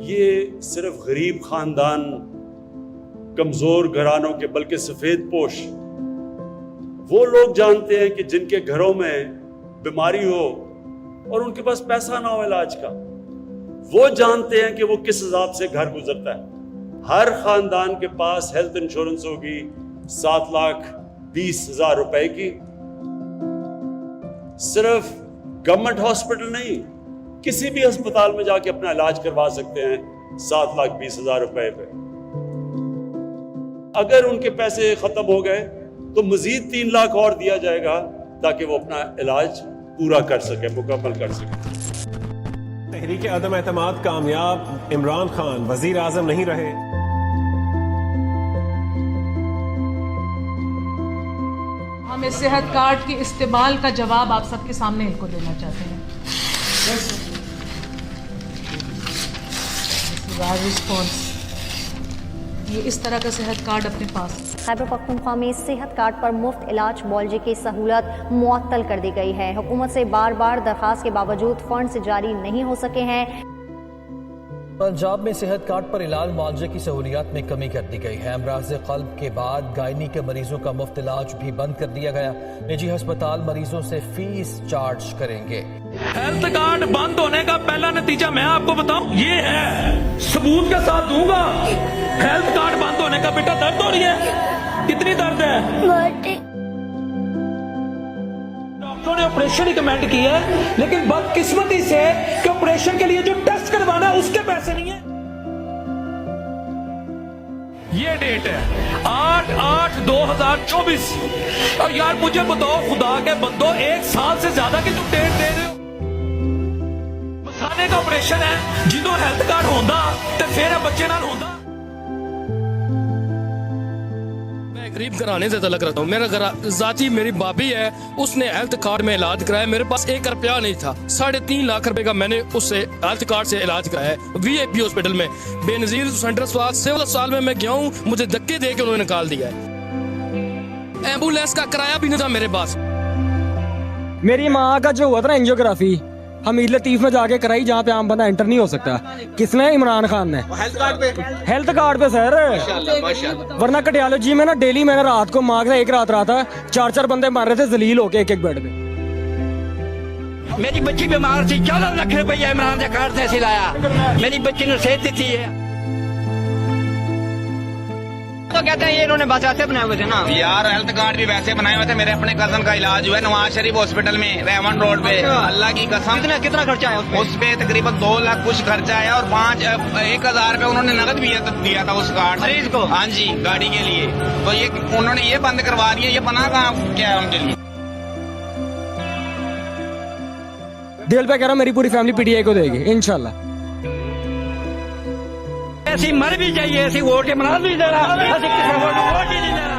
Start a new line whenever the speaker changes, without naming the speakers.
ये सिर्फ गरीब खानदान, कमजोर घरानों के, बल्कि सफेद पोश वो लोग जानते हैं कि जिनके घरों में बीमारी हो और उनके पास पैसा ना हो इलाज का, वो जानते हैं कि वो किस हिसाब से घर गुजरता है। हर खानदान के पास हेल्थ इंश्योरेंस होगी 7,20,000 रुपए की। सिर्फ गवर्नमेंट हॉस्पिटल नहीं, किसी भी अस्पताल में जाके अपना इलाज करवा सकते हैं 7,20,000 रुपए पे। अगर उनके पैसे खत्म हो गए तो मजीद 3 लाख और दिया जाएगा ताकि वो अपना इलाज पूरा कर सके, मुकम्मल कर सके।
तहरीक अदम एतमाद कामयाब, इमरान खान वजीर आजम नहीं रहे।
हम इस सेहत कार्ड के इस्तेमाल का जवाब आप सबके सामने इनको देना चाहते हैं। रिस्पॉन्स, ये इस तरह का सेहत कार्ड अपने पास।
खैबर पख्तूनख्वा में सेहत कार्ड पर मुफ्त इलाज मुआवजे की सहूलत मुअत्तल कर दी गई है। हुकूमत से बार बार दरखास्त के बावजूद फंड जारी नहीं हो सके हैं।
पंजाब में सेहत कार्ड पर इलाज मुआवजे की सहूलियात में कमी कर दी गई है। अमराज क़ल्ब के बाद गायनी के मरीजों का मुफ्त इलाज भी बंद कर दिया गया। निजी अस्पताल मरीजों से फीस चार्ज करेंगे।
हेल्थ कार्ड बंद होने का पहला नतीजा मैं आपको बताऊं, ये है, सबूत के साथ दूंगा। हेल्थ कार्ड बंद होने का बेटा दर्द हो रही है, कितनी दर्द है? डॉक्टरों ने ऑपरेशन रिकमेंड किया है, लेकिन बदकिस्मती से कि ऑपरेशन के लिए जो टेस्ट करवाना है उसके पैसे नहीं है। ये डेट है 8/8/2024 और यार मुझे बताओ खुदा के बंदो, 1 साल से ज्यादा की तुम डेट दे रहे हो। मसाने का ऑपरेशन है, जिन्हों हेल्थ कार्ड होंदा ते फिर बच्चे नाल होंदा।
गरीब घराने से तलक रखता हूँ। मेरा जाती मेरी भाभी है, उसने हेल्थ कार्ड में इलाज कराया। मेरे पास 1 रुपया नहीं था, 3.5 लाख रुपए का मैंने उससे हेल्थ कार्ड से इलाज कराया है VIP हॉस्पिटल में। बेनजीर सेंट्रल सिविल अस्पताल में मैं गया हूँ, मुझे धक्के दे के उन्होंने निकाल दिया है। एम्बुलेंस का किराया भी नहीं था मेरे पास।
मेरी माँ का जो हुआ था ना एंजियोग्राफी, हमीद लतीफ में जाके कराई, जहाँ पे आम बंदा एंटर नहीं हो सकता। किसने? इमरान खान ने। हेल्थ कार्ड पे सर, वरना कार्डियोलॉजी में ना डेली मैंने रात को माँ से एक रात रहा था, 4 बंदे मार रहे थे जलील होके एक बेड पे।
मेरी बच्ची बीमार थी, 14 लाख रुपया इमरान के कार्ड से सिलाया। मेरी बच्ची ने सेहत दी है, तो कहते हैं ये इन्होंने बस ऐसे बनाए हुए थे ना
यार। हेल्थ कार्ड भी वैसे बनाए हुए थे। मेरे अपने कजन का इलाज हुआ है नवाज शरीफ हॉस्पिटल में, रेवन रोड पे। अल्लाह की कसम।
कितना खर्चा है
उस पे? तकरीबन 2 लाख कुछ खर्चा है और 1,000 रुपए उन्होंने नकद भी दिया था उस कार्ड
मरीज को।
हाँ जी, गाड़ी के लिए। तो ये उन्होंने ये बंद करवा दिया। ये बना कहाँ क्या है उनके लिए?
दिल पे कह रहा मेरी पूरी फैमिली PTI को देगी इंशाल्लाह।
ऐसी मर भी जाइए, ऐसी वोट इमरान भी दे रहा, ऐसी किसी वोट नहीं दे रहा।